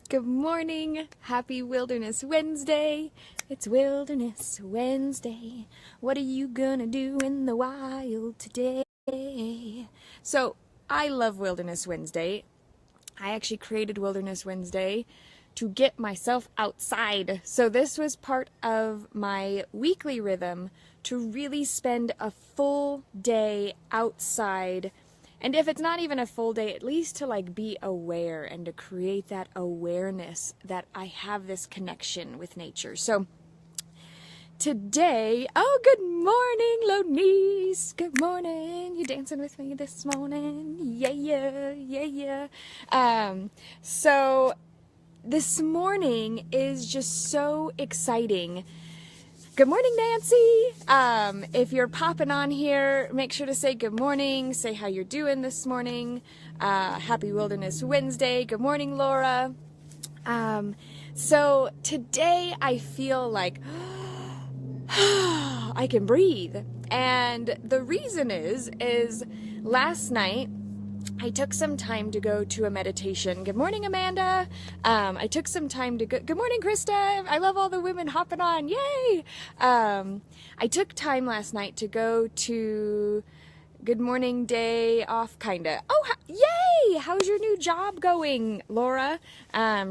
Good morning. Happy Wilderness Wednesday. It's Wilderness Wednesday. What are you gonna do in the wild today? So, I love Wilderness Wednesday. I actually created Wilderness Wednesday to get myself outside. So this was part of my weekly rhythm to really spend a full day outside. And if it's not even a full day, at least to be aware and to create that awareness that I have this connection with nature. So today, oh, good morning, Lonice. Good morning. You dancing with me this morning? Yeah. So this morning is just so exciting. Good morning, Nancy. If you're popping on here, make sure to say good morning, say how you're doing this morning. Happy Wilderness Wednesday. Good morning, Laura. So today I feel like I can breathe. And the reason is last night I took some time to go to a meditation. Good morning, Amanda. I took some time to go. Good morning, Krista. I love all the women hopping on. Yay! I took time last night to go to Good Morning Day Off, kinda. Oh, yay! How's your new job going, Laura?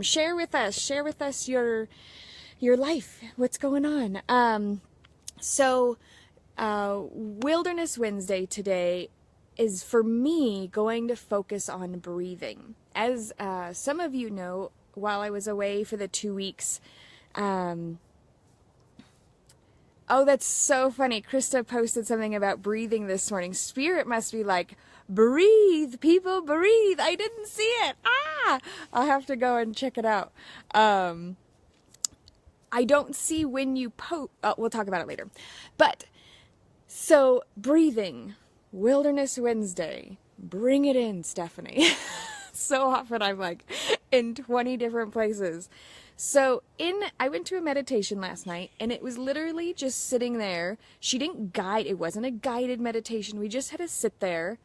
Share with us your life. What's going on? Wilderness Wednesday today is for me going to focus on breathing. As some of you know, while I was away for the 2 weeks, oh, that's so funny. Krista posted something about breathing this morning. Spirit must be like, breathe, people, breathe. I didn't see it. I'll have to go and check it out. I don't see when you post. We'll talk about it later. But, so, breathing. Wilderness Wednesday. Bring it in, Stephanie. So often I'm in 20 different places. So I went to a meditation last night and it was literally just sitting there. She didn't guide, it wasn't a guided meditation. We just had to sit there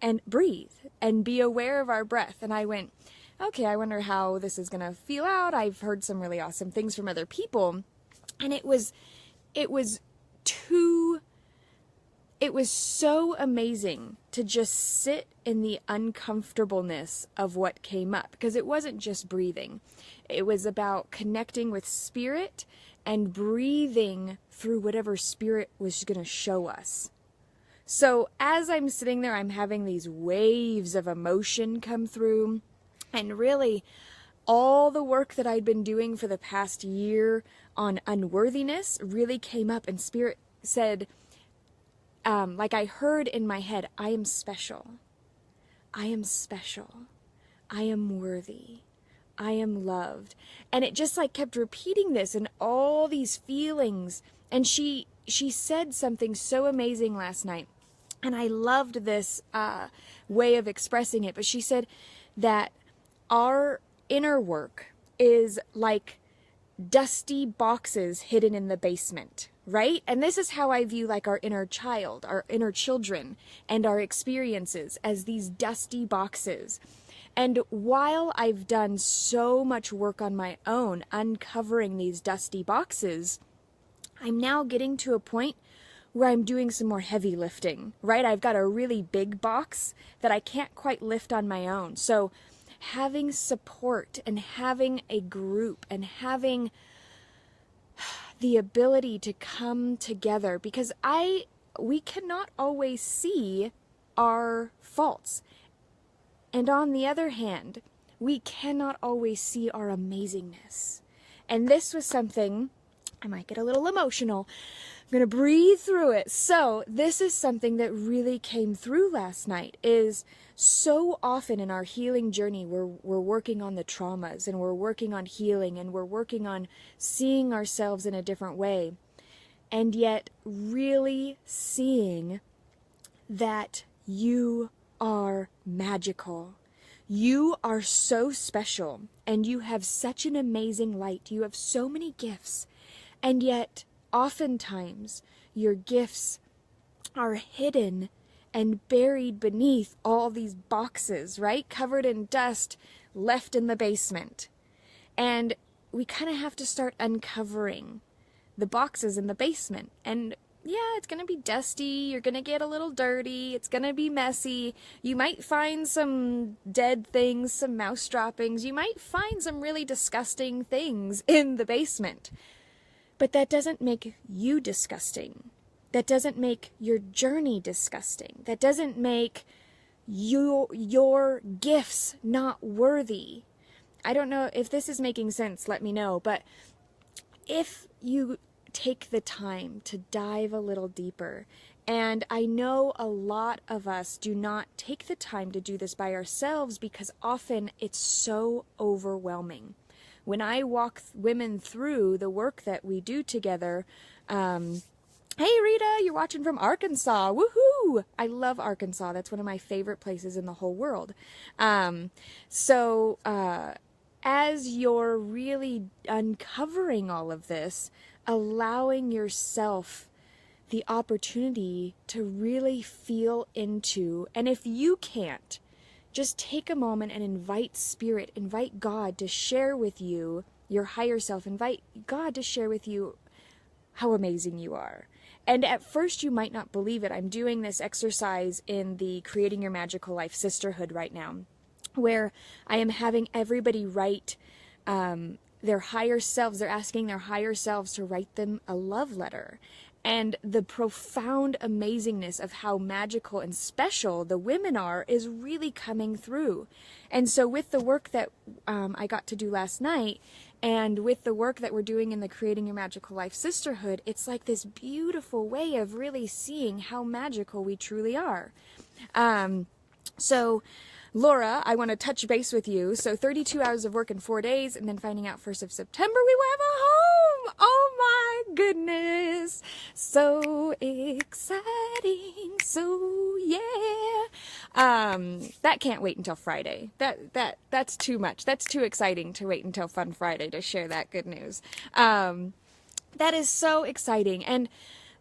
and breathe and be aware of our breath. And I went, okay, I wonder how this is going to feel out. I've heard some really awesome things from other people. And it was so amazing to just sit in the uncomfortableness of what came up, because it wasn't just breathing. It was about connecting with spirit and breathing through whatever spirit was going to show us. So as I'm sitting there, I'm having these waves of emotion come through, and really all the work that I'd been doing for the past year on unworthiness really came up, and spirit said, I heard in my head, I am special. I am special. I am worthy. I am loved. And it just kept repeating this and all these feelings. And she said something so amazing last night. And I loved this way of expressing it. But she said that our inner work is like dusty boxes hidden in the basement, right? And this is how I view our inner child, our inner children, and our experiences as these dusty boxes. And while I've done so much work on my own uncovering these dusty boxes, I'm now getting to a point where I'm doing some more heavy lifting, right? I've got a really big box that I can't quite lift on my own. So having support and having a group and having the ability to come together, because we cannot always see our faults. And on the other hand, we cannot always see our amazingness. And this was something, I might get a little emotional. I'm going to breathe through it. So this is something that really came through last night, is so often in our healing journey, we're working on the traumas and we're working on healing and we're working on seeing ourselves in a different way. And yet really seeing that you are magical. You are so special and you have such an amazing light. You have so many gifts. And yet oftentimes your gifts are hidden and buried beneath all these boxes, right? Covered in dust, left in the basement. And we kind of have to start uncovering the boxes in the basement. And yeah, it's going to be dusty. You're going to get a little dirty. It's going to be messy. You might find some dead things, some mouse droppings. You might find some really disgusting things in the basement. But that doesn't make you disgusting. That doesn't make your journey disgusting. That doesn't make your gifts not worthy. I don't know if this is making sense, let me know. But if you take the time to dive a little deeper, and I know a lot of us do not take the time to do this by ourselves because often it's so overwhelming. When I walk women through the work that we do together, hey Rita, you're watching from Arkansas. Woohoo! I love Arkansas. That's one of my favorite places in the whole world. As you're really uncovering all of this, allowing yourself the opportunity to really feel into, and if you can't, just take a moment and invite Spirit, invite God to share with you, your higher self, invite God to share with you how amazing you are. And at first you might not believe it. I'm doing this exercise in the Creating Your Magical Life Sisterhood right now, where I am having everybody write their higher selves. They're asking their higher selves to write them a love letter. And the profound amazingness of how magical and special the women are is really coming through. And so with the work that I got to do last night, and with the work that we're doing in the Creating Your Magical Life Sisterhood, it's like this beautiful way of really seeing how magical we truly are. So Laura, I want to touch base with you. So 32 hours of work in 4 days, and then finding out 1st of September we will have a home. Oh my goodness. So exciting. So yeah. That can't wait until Friday. That's too much. That's too exciting to wait until Fun Friday to share that good news. That is so exciting. And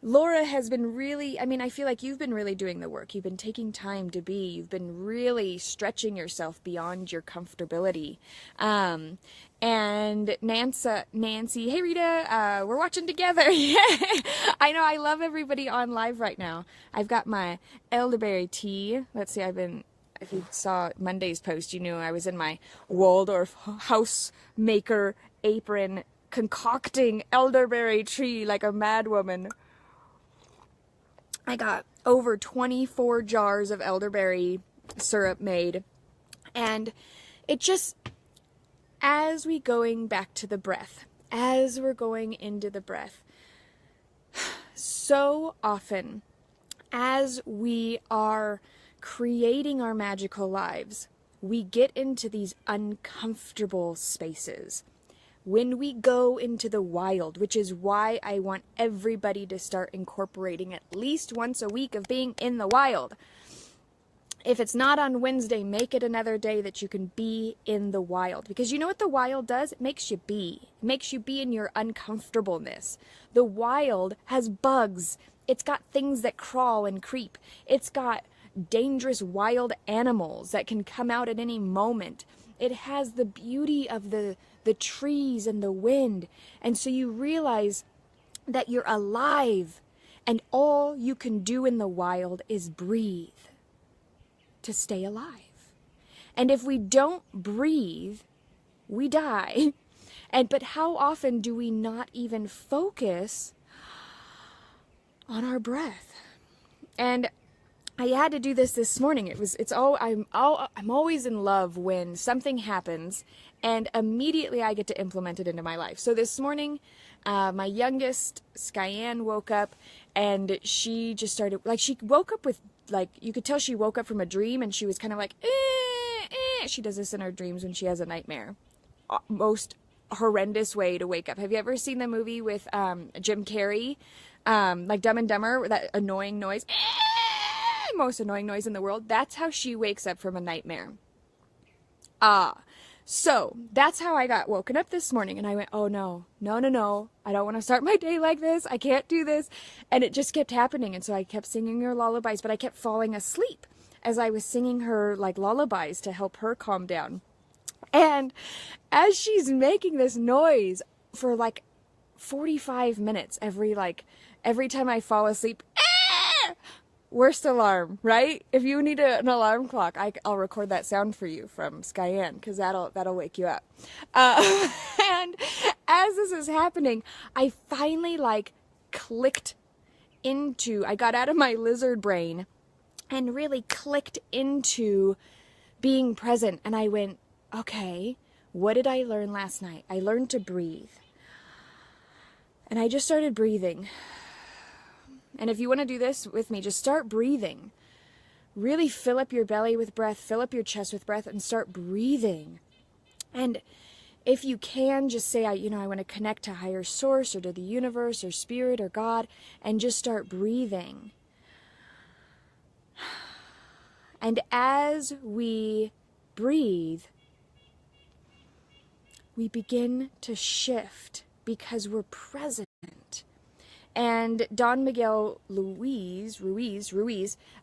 Laura has been really, I feel like you've been really doing the work. You've been taking time to be. You've been really stretching yourself beyond your comfortability. And Nancy, hey Rita, we're watching together. I know, I love everybody on live right now. I've got my elderberry tea. Let's see, if you saw Monday's post, you knew I was in my Waldorf housemaker apron concocting elderberry tea like a madwoman. I got over 24 jars of elderberry syrup made, and it just, as we going back to the breath, as we're going into the breath, so often as we are creating our magical lives, we get into these uncomfortable spaces. When we go into the wild, which is why I want everybody to start incorporating at least once a week of being in the wild. If it's not on Wednesday, make it another day that you can be in the wild. Because you know what the wild does? It makes you be. It makes you be in your uncomfortableness. The wild has bugs. It's got things that crawl and creep. It's got dangerous wild animals that can come out at any moment. It has the beauty of the trees and the wind. And so you realize that you're alive, and all you can do in the wild is breathe to stay alive. And if we don't breathe, we die. But how often do we not even focus on our breath? And I had to do this morning. I'm always in love when something happens and immediately I get to implement it into my life. So this morning, my youngest, Skyanne, woke up and she just started, she woke up with, you could tell she woke up from a dream and she was kind of like, She does this in her dreams when she has a nightmare. Most horrendous way to wake up. Have you ever seen the movie with Jim Carrey, like Dumb and Dumber, that annoying noise? Most annoying noise in the world. That's how she wakes up from a nightmare. So that's how I got woken up this morning, and I went, oh no, I don't want to start my day like this. I can't do this. And it just kept happening. And so I kept singing her lullabies, but I kept falling asleep as I was singing her lullabies to help her calm down. And as she's making this noise for like 45 minutes every time I fall asleep. Worst alarm, right? If you need an alarm clock, I'll record that sound for you from Skyanne, because that'll wake you up. And as this is happening, I finally clicked into, I got out of my lizard brain and really clicked into being present. And I went, okay, what did I learn last night? I learned to breathe. And I just started breathing. And if you want to do this with me, just start breathing. Really fill up your belly with breath, fill up your chest with breath, and start breathing. And if you can, just say, I want to connect to higher source or to the universe or spirit or God, and just start breathing. And as we breathe, we begin to shift because we're present. And Don Miguel Ruiz,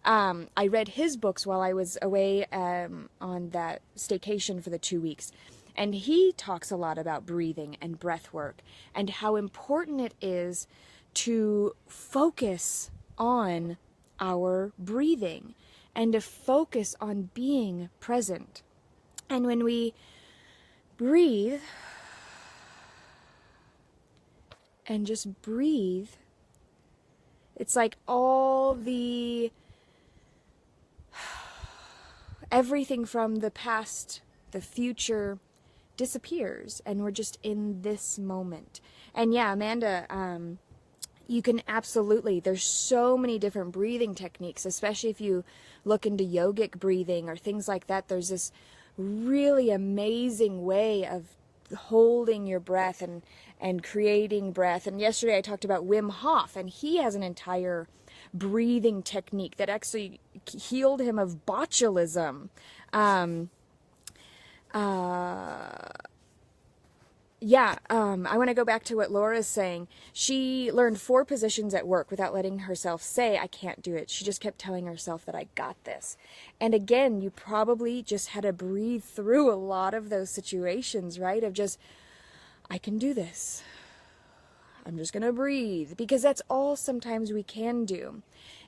I read his books while I was away on that staycation for the 2 weeks. And he talks a lot about breathing and breath work and how important it is to focus on our breathing and to focus on being present. And when we breathe and just breathe, it's like everything from the past, the future disappears, and we're just in this moment. And yeah, Amanda, you can absolutely, there's so many different breathing techniques, especially if you look into yogic breathing or things like that. There's this really amazing way of holding your breath and creating breath. And yesterday I talked about Wim Hof, and he has an entire breathing technique that actually healed him of botulism. I want to go back to what Laura's saying. She learned 4 positions at work without letting herself say, I can't do it. She just kept telling herself that I got this. And again, you probably just had to breathe through a lot of those situations, right? Of just, I can do this. I'm just going to breathe, because that's all sometimes we can do.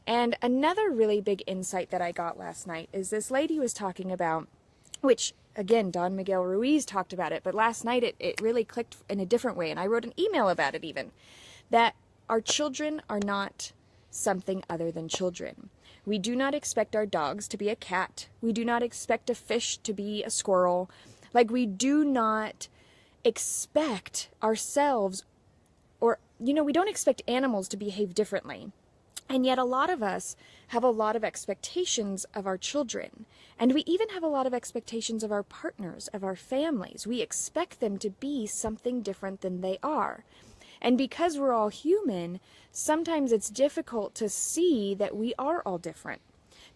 And another really big insight that I got last night is this lady was talking about, which again, Don Miguel Ruiz talked about it, but last night it really clicked in a different way. And I wrote an email about it even, that our children are not something other than children. We do not expect our dogs to be a cat. We do not expect a fish to be a squirrel. We do not expect ourselves, or, we don't expect animals to behave differently. And yet a lot of us have a lot of expectations of our children. And we even have a lot of expectations of our partners, of our families. We expect them to be something different than they are. And because we're all human, sometimes it's difficult to see that we are all different.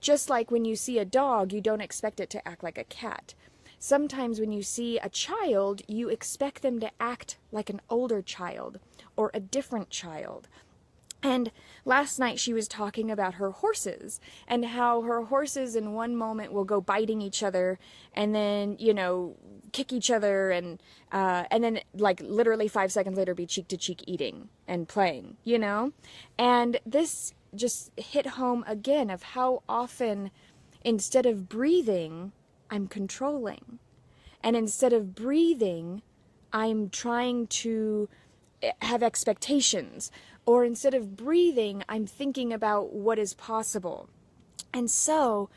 Just like when you see a dog, you don't expect it to act like a cat. Sometimes when you see a child, you expect them to act like an older child or a different child. And last night she was talking about her horses and how her horses in one moment will go biting each other and then, kick each other and then literally 5 seconds later be cheek to cheek eating and playing, And this just hit home again of how often instead of breathing, I'm controlling. And instead of breathing, I'm trying to have expectations. Or instead of breathing, I'm thinking about what is possible. And so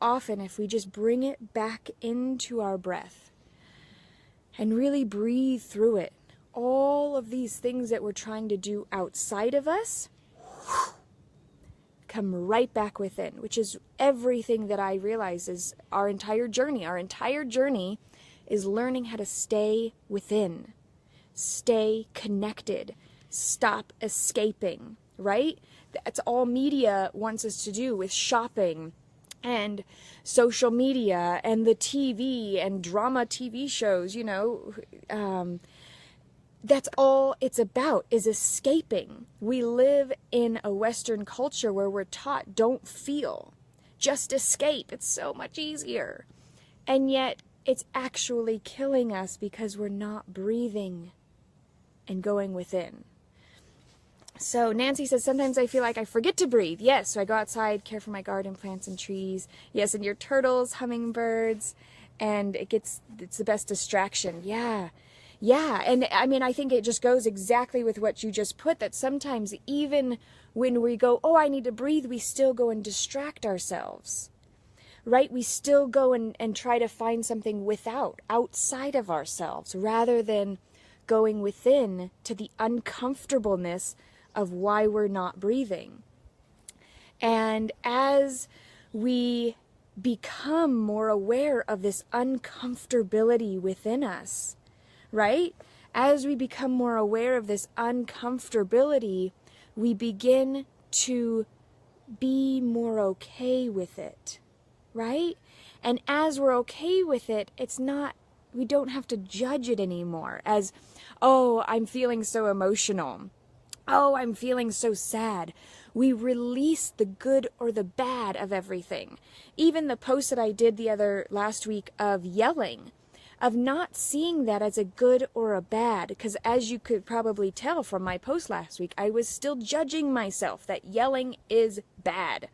often, if we just bring it back into our breath and really breathe through it, all of these things that we're trying to do outside of us come right back within, which is everything that I realize is our entire journey. Our entire journey is learning how to stay within, stay connected, stop escaping, right? That's all media wants us to do with shopping and social media and the TV and drama TV shows, that's all it's about, is escaping. We live in a Western culture where we're taught, don't feel, just escape. It's so much easier. And yet it's actually killing us because we're not breathing and going within. So Nancy says, sometimes I feel like I forget to breathe. Yes, so I go outside, care for my garden, plants and trees. Yes, and your turtles, hummingbirds, and it's the best distraction. Yeah. Yeah, and I mean, I think it just goes exactly with what you just put, that sometimes even when we go, oh, I need to breathe, we still go and distract ourselves, right? We still go and try to find something outside of ourselves, rather than going within to the uncomfortableness of why we're not breathing. And as we become more aware of this uncomfortability within us, right? As we become more aware of this uncomfortability, we begin to be more okay with it, right? And as we're okay with it, we don't have to judge it anymore as, oh, I'm feeling so emotional. Oh, I'm feeling so sad. We release the good or the bad of everything. Even the post that I did last week of yelling, of not seeing that as a good or a bad, because as you could probably tell from my post last week, I was still judging myself that yelling is bad.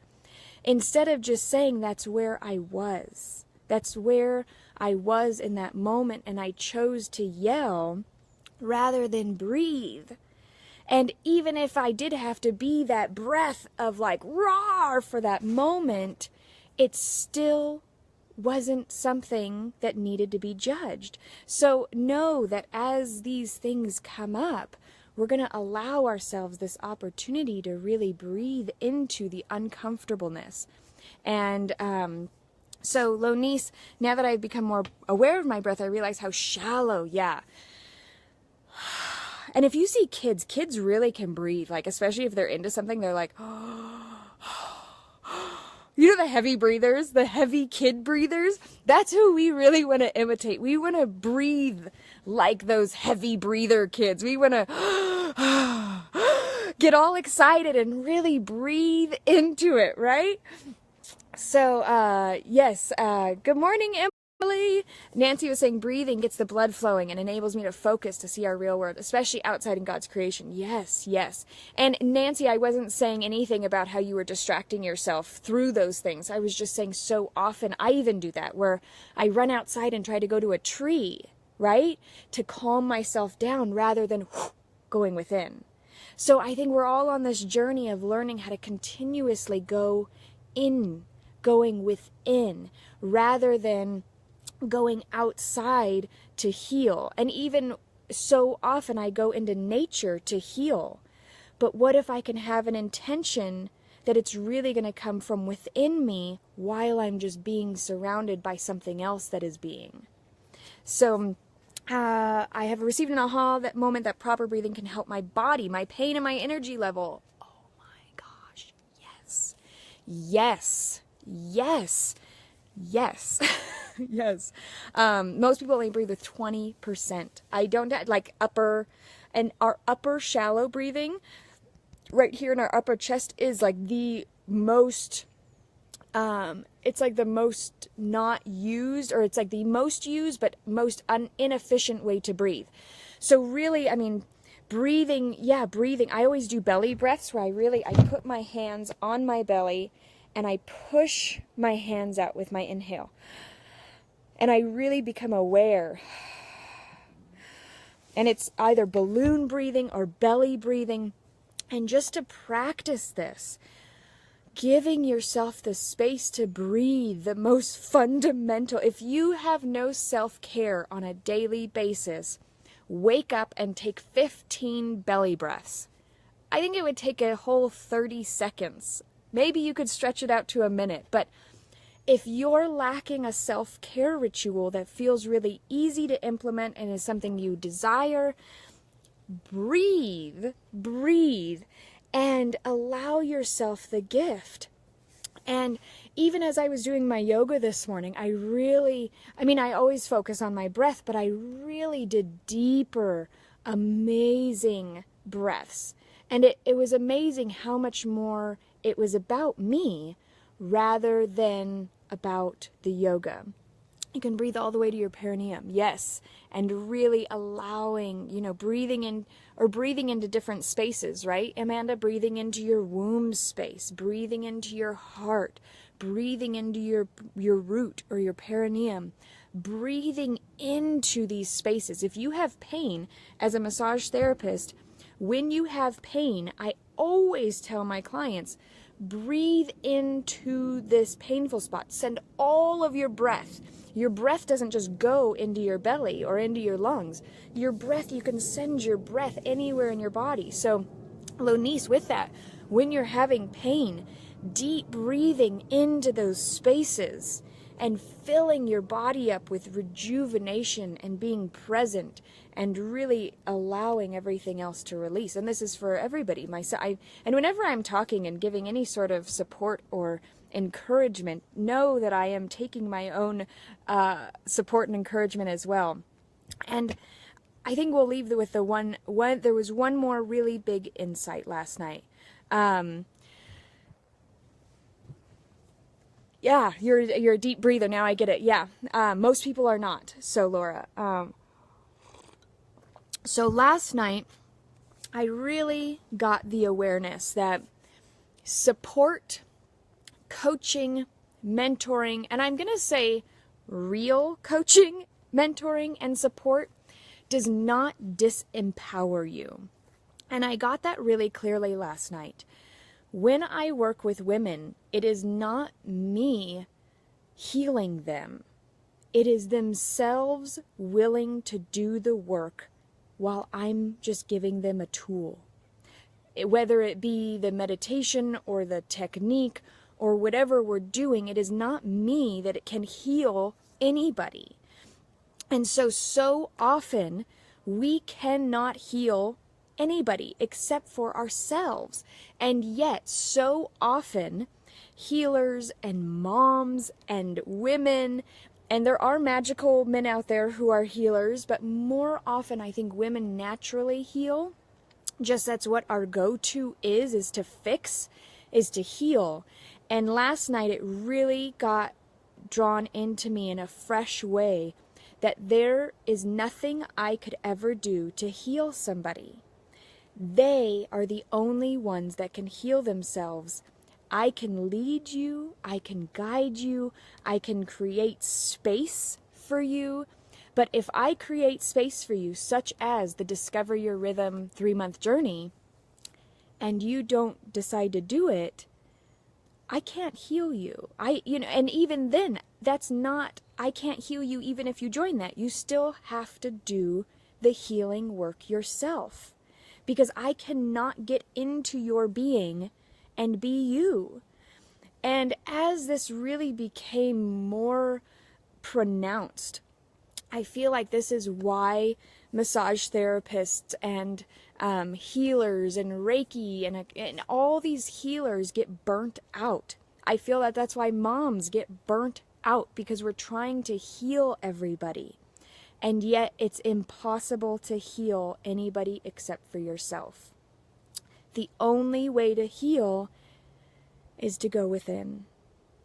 Instead of just saying that's where I was. That's where I was in that moment, and I chose to yell rather than breathe. And even if I did have to be that breath of like roar for that moment, it still wasn't something that needed to be judged. So know that as these things come up, we're going to allow ourselves this opportunity to really breathe into the uncomfortableness. And so Lonice, now that I've become more aware of my breath, I realize how shallow, yeah. And if you see kids really can breathe, like especially if they're into something, they're like, you know, the heavy breathers, the heavy kid breathers, that's who we really want to imitate. We want to breathe like those heavy breather kids. We want to get all excited and really breathe into it, right? So, yes, good morning, Emily. Nancy was saying breathing gets the blood flowing and enables me to focus to see our real world, especially outside in God's creation. Yes, yes. And Nancy, I wasn't saying anything about how you were distracting yourself through those things. I was just saying so often, I even do that, where I run outside and try to go to a tree, right? To calm myself down rather than going within. So I think we're all on this journey of learning how to continuously go in, going within, rather than going outside to heal. And even so often I go into nature to heal. But what if I can have an intention that it's really going to come from within me while I'm just being surrounded by something else that is being? So I have received an aha that moment that proper breathing can help my body, my pain, and my energy level. Oh my gosh. Yes. Yes. Yes. Yes. Yes. Most people only breathe with 20%. I don't like our upper shallow breathing right here in our upper chest is like the most, it's like the most not used, or it's like the most used, but most inefficient way to breathe. So really, I mean, breathing. I always do belly breaths where I put my hands on my belly and I push my hands out with my inhale. And I really become aware. And it's either balloon breathing or belly breathing. And just to practice this, giving yourself the space to breathe, the most fundamental. If you have no self-care on a daily basis, wake up and take 15 belly breaths. I think it would take a whole 30 seconds. Maybe you could stretch it out to a minute, but if you're lacking a self-care ritual that feels really easy to implement and is something you desire, breathe, and allow yourself the gift. And even as I was doing my yoga this morning, I always focus on my breath, but I really did deeper, amazing breaths. And it was amazing how much more it was about me rather than about the yoga. You can breathe all the way to your perineum. Yes. And really allowing, breathing in or breathing into different spaces, right? Amanda, breathing into your womb space, breathing into your heart, breathing into your root or your perineum, breathing into these spaces. If you have pain as a massage therapist, when you have pain, I always tell my clients, breathe into this painful spot. Send all of your breath. Your breath doesn't just go into your belly or into your lungs. Your breath, you can send your breath anywhere in your body. So, Lonice, with that, when you're having pain, deep breathing into those spaces and filling your body up with rejuvenation and being present and really allowing everything else to release. And this is for everybody. And whenever I'm talking and giving any sort of support or encouragement, know that I am taking my own support and encouragement as well. And I think we'll leave with the one. There was one more really big insight last night. Yeah, you're a deep breather. Now I get it. Yeah, most people are not. So Laura, so last night I really got the awareness that support, coaching, mentoring, and I'm going to say real coaching, mentoring, and support does not disempower you. And I got that really clearly last night. When I work with women, it is not me healing them. It is themselves willing to do the work while I'm just giving them a tool. Whether it be the meditation or the technique or whatever we're doing, it is not me that it can heal anybody. And so often we cannot heal anybody except for ourselves. And yet, so often, healers and moms and women, and there are magical men out there who are healers, but more often I think women naturally heal. Just that's what our go-to is to fix, is to heal. And last night it really got drawn into me in a fresh way that there is nothing I could ever do to heal somebody. They are the only ones that can heal themselves. I can lead you, I can guide you, I can create space for you. But if I create space for you, such as the Discover Your Rhythm 3-month journey, and you don't decide to do it, I can't heal you. And even then, I can't heal you even if you join that. You still have to do the healing work yourself. Because I cannot get into your being and be you. And as this really became more pronounced, I feel like this is why massage therapists and healers and Reiki and all these healers get burnt out. I feel that that's why moms get burnt out, because we're trying to heal everybody. And yet it's impossible to heal anybody except for yourself. The only way to heal is to go within.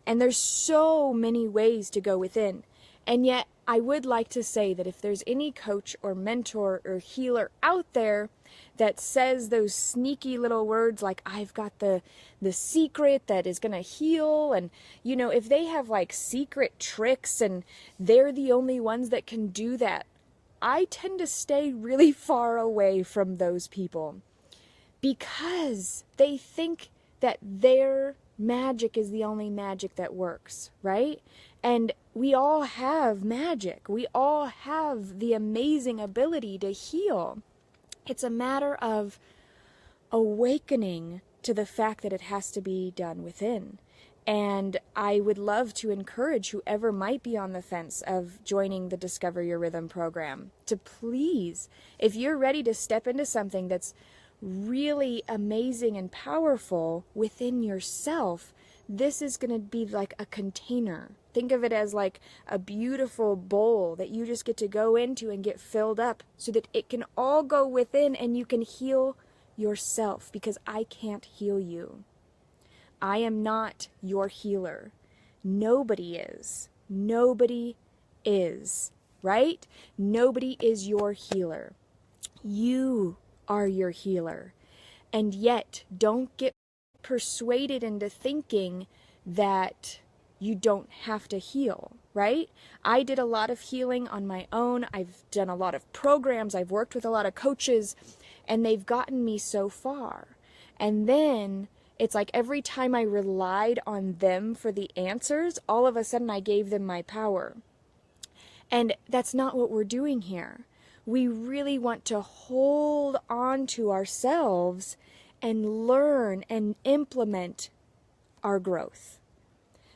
And there's so many ways to go within. And yet I would like to say that if there's any coach or mentor or healer out there that says those sneaky little words like, I've got the secret that is going to heal, and if they have like secret tricks and they're the only ones that can do that, I tend to stay really far away from those people, because they think that their magic is the only magic that works, right? And we all have magic. We all have the amazing ability to heal. It's a matter of awakening to the fact that it has to be done within. And I would love to encourage whoever might be on the fence of joining the Discover Your Rhythm program to please, if you're ready to step into something that's really amazing and powerful within yourself, this is going to be like a container. Think of it as like a beautiful bowl that you just get to go into and get filled up so that it can all go within and you can heal yourself, because I can't heal you. I am not your healer. Nobody is. Nobody is, right? Nobody is your healer. You are your healer. And yet, don't get persuaded into thinking that you don't have to heal, right? I did a lot of healing on my own. I've done a lot of programs. I've worked with a lot of coaches, and they've gotten me so far. And then it's like every time I relied on them for the answers, all of a sudden I gave them my power. And that's not what we're doing here. We really want to hold on to ourselves and learn and implement our growth.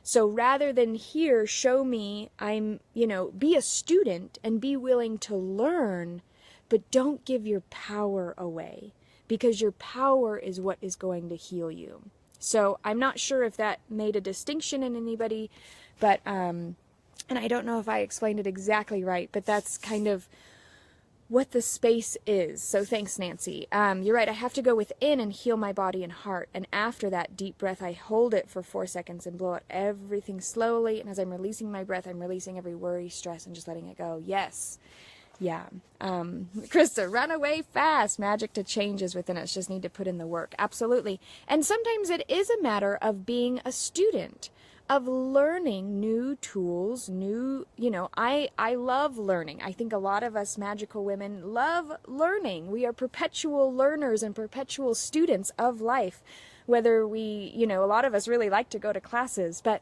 So rather than here, show me be a student and be willing to learn, but don't give your power away, because your power is what is going to heal you. So I'm not sure if that made a distinction in anybody, but, and I don't know if I explained it exactly right, but that's kind of what the space is. So thanks, Nancy. You're right. I have to go within and heal my body and heart. And after that deep breath, I hold it for 4 seconds and blow out everything slowly. And as I'm releasing my breath, I'm releasing every worry, stress, and just letting it go. Yes. Yeah. Krista, run away fast. Magic to change is within us. Just need to put in the work. Absolutely. And sometimes it is a matter of being a student, of learning new tools, I love learning. I think a lot of us magical women love learning. We are perpetual learners and perpetual students of life, whether we, a lot of us really like to go to classes, but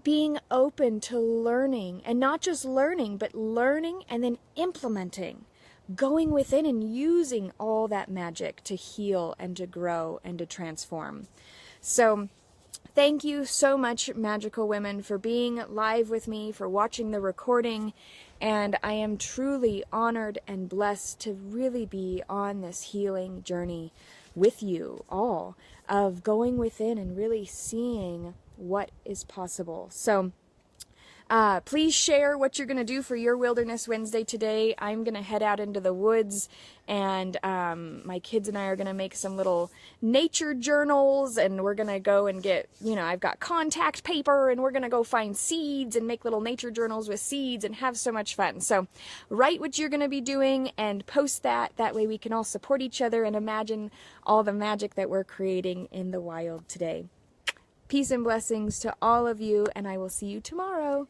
being open to learning, and not just learning, but learning and then implementing, going within and using all that magic to heal and to grow and to transform. So thank you so much, magical women, for being live with me, for watching the recording, and I am truly honored and blessed to really be on this healing journey with you all, of going within and really seeing what is possible. So please share what you're going to do for your Wilderness Wednesday today. I'm going to head out into the woods, and my kids and I are going to make some little nature journals, and we're going to go and get, I've got contact paper, and we're going to go find seeds and make little nature journals with seeds and have so much fun. So write what you're going to be doing and post that. That way we can all support each other and imagine all the magic that we're creating in the wild today. Peace and blessings to all of you, and I will see you tomorrow.